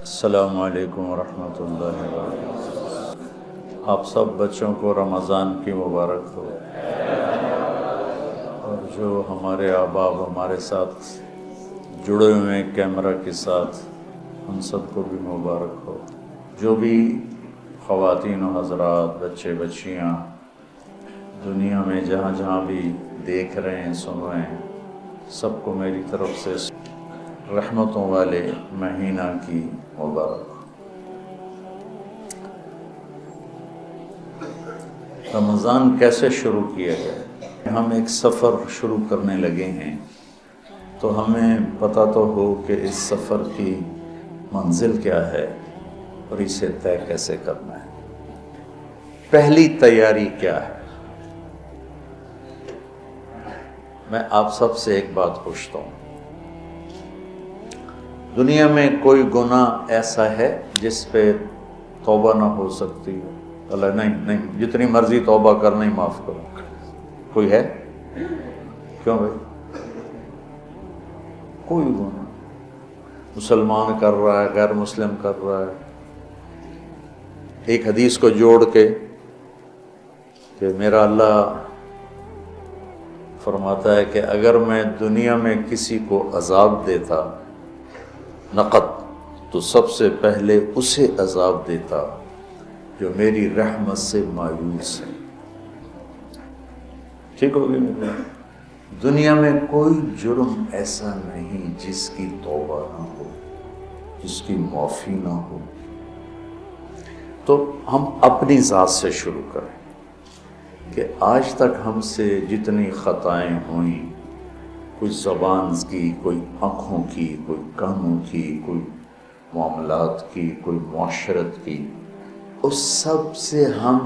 السلام علیکم ورحمۃ اللہ وبرکاتہ۔ آپ سب بچوں کو رمضان کی مبارک ہو، اور جو ہمارے احباب ہمارے ساتھ جڑے ہوئے ہیں کیمرہ کے ساتھ، ان سب کو بھی مبارک ہو۔ جو بھی خواتین و حضرات، بچے بچیاں دنیا میں جہاں جہاں بھی دیکھ رہے ہیں، سن رہے ہیں، سب کو میری طرف سے رحمتوں والے مہینہ کی مبارک۔ رمضان کیسے شروع کیا گیا؟ ہم ایک سفر شروع کرنے لگے ہیں، تو ہمیں پتہ تو ہو کہ اس سفر کی منزل کیا ہے اور اسے طے کیسے کرنا ہے۔ پہلی تیاری کیا ہے؟ میں آپ سب سے ایک بات پوچھتا ہوں، دنیا میں کوئی گناہ ایسا ہے جس پہ توبہ نہ ہو سکتی ہو؟ اللہ نہیں، جتنی مرضی توبہ کر نہیں معاف کرو۔ کوئی ہے؟ کیوں بھائی؟ کوئی گناہ، مسلمان کر رہا ہے، غیر مسلم کر رہا ہے، ایک حدیث کو جوڑ کے کہ میرا اللہ فرماتا ہے کہ اگر میں دنیا میں کسی کو عذاب دیتا نقد، تو سب سے پہلے اسے عذاب دیتا جو میری رحمت سے مایوس ہے۔ ٹھیک ہوگی؟ دنیا میں کوئی جرم ایسا نہیں جس کی توبہ نہ ہو، جس کی معافی نہ ہو۔ تو ہم اپنی ذات سے شروع کریں کہ آج تک ہم سے جتنی خطائیں ہوئیں، کوئی زبان کی، کوئی آنکھوں کی، کوئی کانوں کی، کوئی معاملات کی، کوئی معاشرت کی، اس سب سے ہم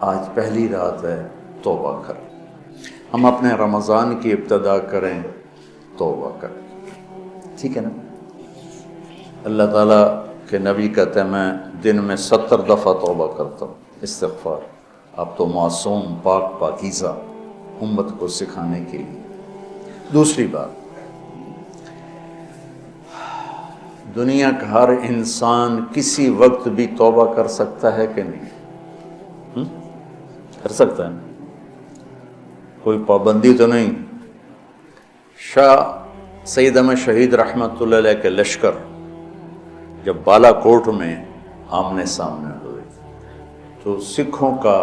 آج پہلی رات ہے توبہ کریں۔ ہم اپنے رمضان کی ابتدا کریں، توبہ کریں، ٹھیک ہے نا؟ اللہ تعالیٰ کے نبی کہتے ہیں میں دن میں 70 دفعہ توبہ کرتا ہوں، استغفار۔ آپ تو معصوم، پاک پاکیزہ، امت کو سکھانے کے لیے۔ دوسری بات، دنیا کا ہر انسان کسی وقت بھی توبہ کر سکتا ہے کہ نہیں؟ کر سکتا ہے نا؟ کوئی پابندی تو نہیں۔ شاہ سید احمد شہید رحمۃ اللہ علیہ کے لشکر جب بالا کوٹ میں آمنے سامنے ہوئے، تو سکھوں کا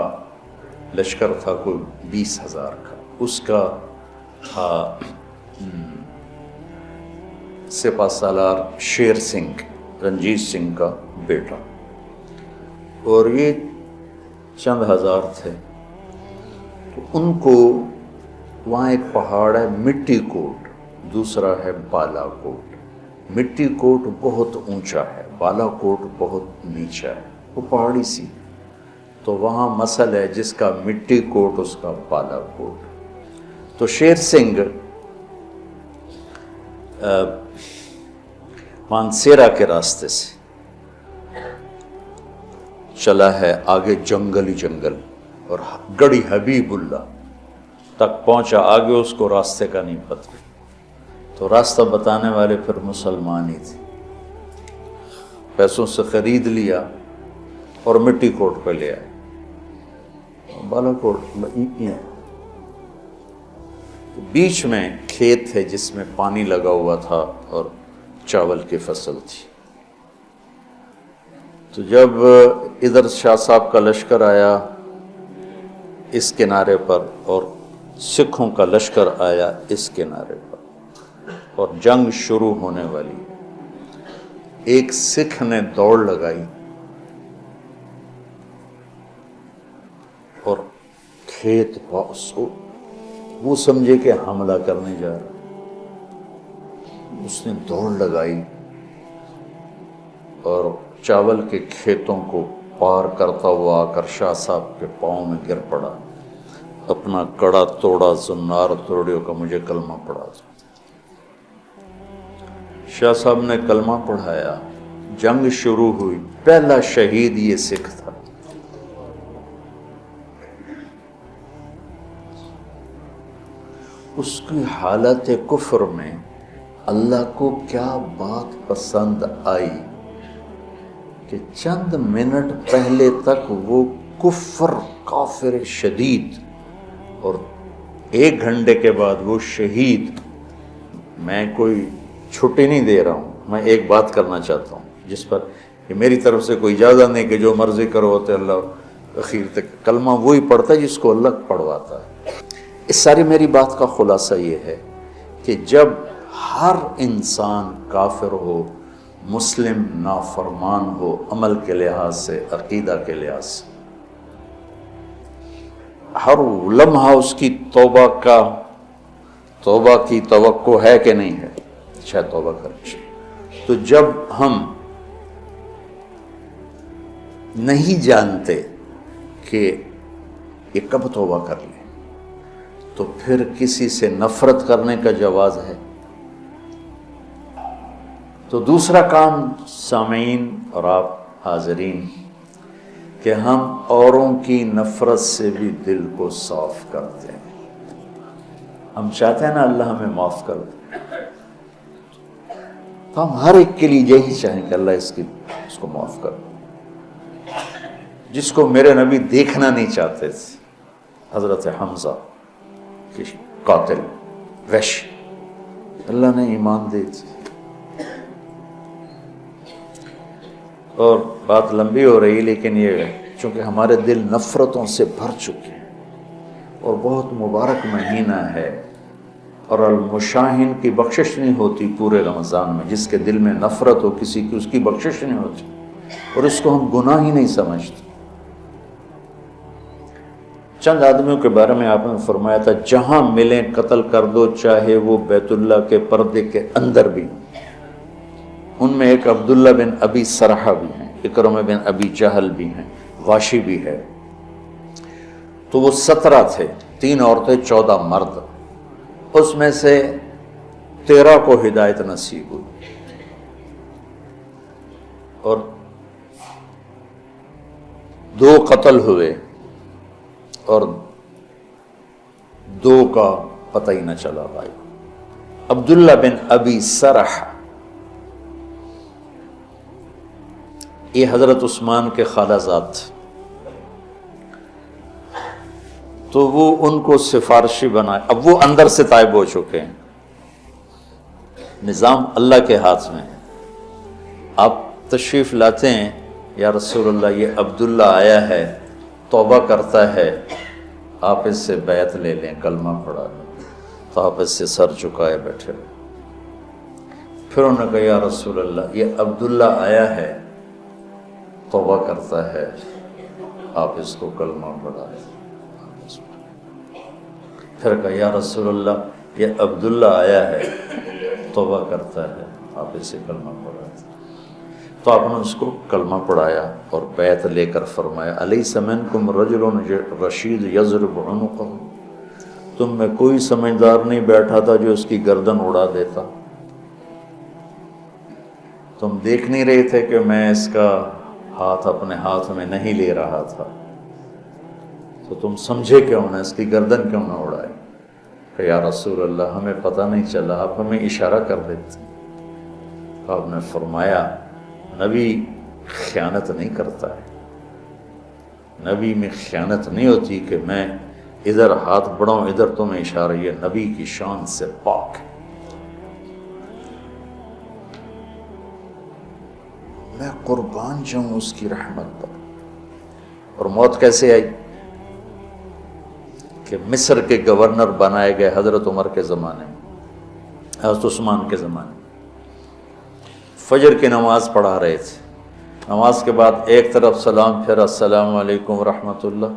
لشکر تھا کوئی 20,000 کا، اس کا تھا سپہ سالار شیر سنگھ، رنجیت سنگھ کا بیٹا، اور یہ چند ہزار تھے۔ تو ان کو وہاں ایک پہاڑ ہے مٹی کوٹ، دوسرا ہے بالا کوٹ۔ مٹی کوٹ بہت اونچا ہے، بالا کوٹ بہت نیچا ہے، وہ پہاڑی سی، تو وہاں مسل ہے جس کا مٹی کوٹ اس کا بالا کوٹ۔ تو شیر سنگھ مانسیرا کے راستے سے چلا ہے، آگے جنگل ہی جنگل، اور گڑھی حبیب اللہ تک پہنچا، آگے اس کو راستے کا نہیں پتہ، تو راستہ بتانے والے پھر مسلمان ہی تھے، پیسوں سے خرید لیا اور مٹی کوٹ پہ لے آئے۔ بالا کوٹ بیچ میں کھیت ہے جس میں پانی لگا ہوا تھا اور چاول کی فصل تھی۔ تو جب ادھر شاہ صاحب کا لشکر آیا اس کنارے پر، اور سکھوں کا لشکر آیا اس کنارے پر، اور جنگ شروع ہونے والی، ایک سکھ نے دوڑ لگائی اور کھیت وہ سمجھے کہ حملہ کرنے جا رہا، اس نے دوڑ لگائی اور چاول کے کھیتوں کو پار کرتا ہوا آ کر شاہ صاحب کے پاؤں میں گر پڑا، اپنا کڑا توڑا، زنار توڑیو کا مجھے کلمہ پڑھا۔ شاہ صاحب نے کلمہ پڑھایا، جنگ شروع ہوئی، پہلا شہید یہ سکھ تھا۔ اس کی حالت کفر میں اللہ کو کیا بات پسند آئی کہ چند منٹ پہلے تک وہ کفر کافر شدید، اور 1 گھنٹے کے بعد وہ شہید۔ میں کوئی چھٹی نہیں دے رہا ہوں، میں ایک بات کرنا چاہتا ہوں جس پر کہ میری طرف سے کوئی اجازت نہیں کہ جو مرضی کرو ہوتے اللہ اخیر تک کلمہ وہی پڑھتا ہے جس کو اللہ پڑھواتا ہے۔ اس ساری میری بات کا خلاصہ یہ ہے کہ جب ہر انسان کافر ہو، مسلم نافرمان ہو، عمل کے لحاظ سے، عقیدہ کے لحاظ سے، ہر لمحہ اس کی توبہ کی توقع ہے کہ نہیں ہے، شاید توبہ کرے۔ تو جب ہم نہیں جانتے کہ یہ کب توبہ کر لیں، تو پھر کسی سے نفرت کرنے کا جواز ہے۔ تو دوسرا کام سامعین اور آپ حاضرین کہ ہم اوروں کی نفرت سے بھی دل کو صاف کرتے ہیں۔ ہم چاہتے ہیں نا اللہ ہمیں معاف کر دے، تو ہم ہر ایک کے لیے یہی چاہیں کہ اللہ اس کو معاف کر دے۔ جس کو میرے نبی دیکھنا نہیں چاہتے تھے، حضرت حمزہ کے قاتل وحشی، اللہ نے ایمان دے دی۔ اور بات لمبی ہو رہی لیکن یہ چونکہ ہمارے دل نفرتوں سے بھر چکے ہیں، اور بہت مبارک مہینہ ہے، اور المشاہین کی بخشش نہیں ہوتی پورے رمضان میں۔ جس کے دل میں نفرت ہو کسی کی، اس کی بخشش نہیں ہوتی، اور اس کو ہم گناہ ہی نہیں سمجھتے۔ چند آدمیوں کے بارے میں آپ نے فرمایا تھا جہاں ملیں قتل کر دو، چاہے وہ بیت اللہ کے پردے کے اندر بھی۔ ان میں ایک عبداللہ بن ابی سرحہ بھی ہیں، اکرمہ بن ابی جہل بھی ہیں، واشی بھی ہے۔ تو وہ 17 تھے، 3 عورتیں 14 مرد، اس میں سے 13 کو ہدایت نصیب ہوئی، اور 2 قتل ہوئے، اور 2 کا پتہ ہی نہ چلا بھائی۔ عبداللہ بن ابی سرحہ یہ حضرت عثمان کے خالہ زاد تھے، تو وہ ان کو سفارشی بنائے۔ اب وہ اندر سے تائب ہو چکے ہیں، نظام اللہ کے ہاتھ میں ہے۔ آپ تشریف لاتے ہیں، یا رسول اللہ یہ عبداللہ آیا ہے، توبہ کرتا ہے، آپ اس سے بیعت لے لیں، کلمہ پڑھا لیں۔ تو آپ اس سے سر جھکائے بیٹھے۔ پھر انہوں نے کہا یا رسول اللہ یہ عبداللہ آیا ہے، توبہ کرتا ہے، آپ اس کو کلمہ پڑھا لیں۔ پھر کہا یا رسول اللہ یہ عبداللہ آیا ہے، توبہ کرتا ہے، آپ اسے کلمہ پڑھا دیں۔ تو آپ نے اس کو کلمہ پڑھایا اور بیعت لے کر فرمایا الیس منکم رجل رشید یضرب عنقہ، تم میں کوئی سمجھدار نہیں بیٹھا تھا جو اس کی گردن اڑا دیتا؟ تم دیکھ نہیں رہے تھے کہ میں اس کا ہاتھ اپنے ہاتھ میں نہیں لے رہا تھا، تو تم سمجھے کیوں نہ، اس کی گردن کیوں نہ اڑائے؟ کہ یا رسول اللہ ہمیں پتہ نہیں چلا، آپ ہمیں اشارہ کر دیتے۔ تو آپ نے فرمایا نبی خیانت نہیں کرتا ہے، نبی میں خیانت نہیں ہوتی کہ میں ادھر ہاتھ بڑھاؤں ادھر تمہیں اشارہ، یہ نبی کی شان سے پاک ہے۔ میں قربان جاؤں اس کی رحمت پر۔ اور موت کیسے آئی؟ کہ مصر کے گورنر بنائے گئے حضرت عمر کے زمانے میں، حضرت عثمان کے زمانے میں۔ فجر کی نماز پڑھا رہے تھے، نماز کے بعد ایک طرف سلام پھیرا السلام علیکم ورحمۃ اللہ،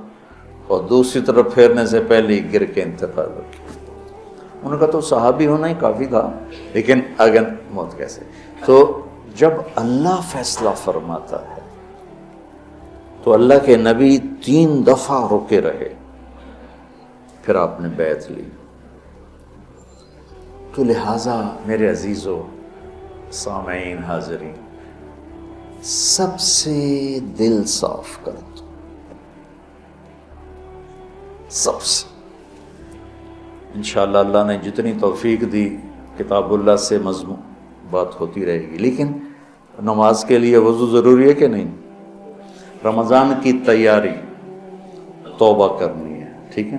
اور دوسری طرف پھیرنے سے پہلے ہی گر کے انتقال ہو گیا۔ انہوں نے کہا تو صحابی ہونا ہی کافی تھا، لیکن اگر موت کیسے؟ تو جب اللہ فیصلہ فرماتا ہے تو اللہ کے نبی 3 دفعہ رکے رہے، پھر آپ نے بیعت لی۔ تو لہٰذا میرے عزیزو، سامعین، حاضرین، سب سے دل صاف کر دو، سب سے۔ انشاءاللہ اللہ نے جتنی توفیق دی کتاب اللہ سے مضمون بات ہوتی رہے گی، لیکن نماز کے لیے وضو ضروری ہے کہ نہیں؟ رمضان کی تیاری توبہ کرنی ہے، ٹھیک ہے؟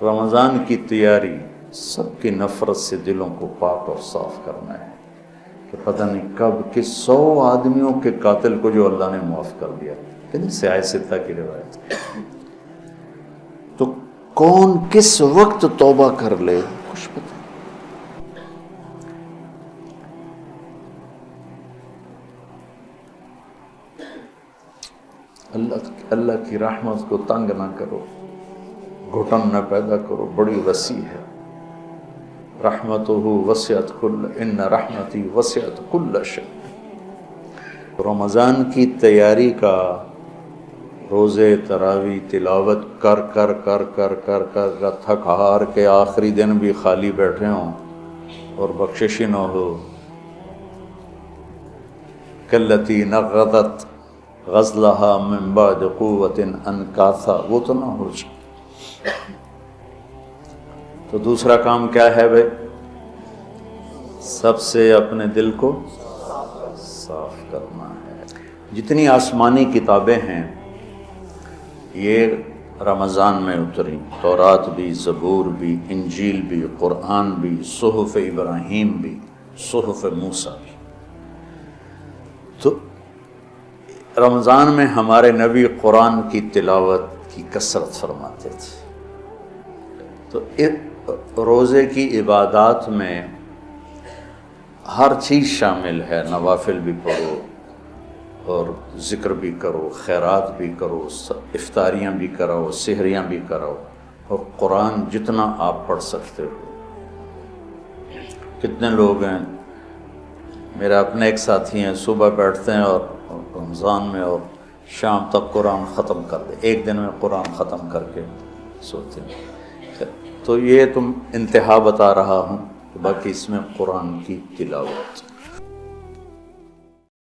رمضان کی تیاری سب کی نفرت سے دلوں کو پاک اور صاف کرنا ہے کہ پتہ نہیں کب کس 100 آدمیوں کے قاتل کو جو اللہ نے معاف کر دیا، کہ سیاہ ستہ کی روایت، تو کون کس وقت توبہ کر لے کچھ پتہ. اللہ کی رحمت کو تنگ نہ کرو، گھٹن نہ پیدا کرو، بڑی وسیع ہے. رحمتہ وسعت کل، ان رحمتی وسعت کل شیء. رمضان کی تیاری کا روزے تراویح تلاوت کر کر کر کر کر کر تھک ہار کے آخری دن بھی خالی بیٹھے ہوں اور بخشش نہ ہو. کلتی نغضت غزلہا من بعد قوت انکاثا، وہ تو نہ ہو جائے. تو دوسرا کام کیا ہے بھائی؟ سب سے اپنے دل کو صاف کرنا ہے. جتنی آسمانی کتابیں ہیں یہ رمضان میں اتری، تورات بھی، زبور بھی، انجیل بھی، قرآن بھی، صحف ابراہیم بھی، صحف موسیٰ بھی. تو رمضان میں ہمارے نبی قرآن کی تلاوت کی کثرت فرماتے تھے. تو روزے کی عبادات میں ہر چیز شامل ہے، نوافل بھی پڑھو اور ذکر بھی کرو، خیرات بھی کرو، افطاریاں بھی کراؤ، سحریاں بھی کراؤ، اور قرآن جتنا آپ پڑھ سکتے ہو. کتنے لوگ ہیں، میرا اپنے ایک ساتھی ہیں، صبح بیٹھتے ہیں اور رمضان میں اور شام تک قرآن ختم کر دے، ایک دن میں قرآن ختم کر کے سوتے ہیں. تو یہ تم انتہا بتا رہا ہوں، باقی اس میں قرآن کی تلاوت.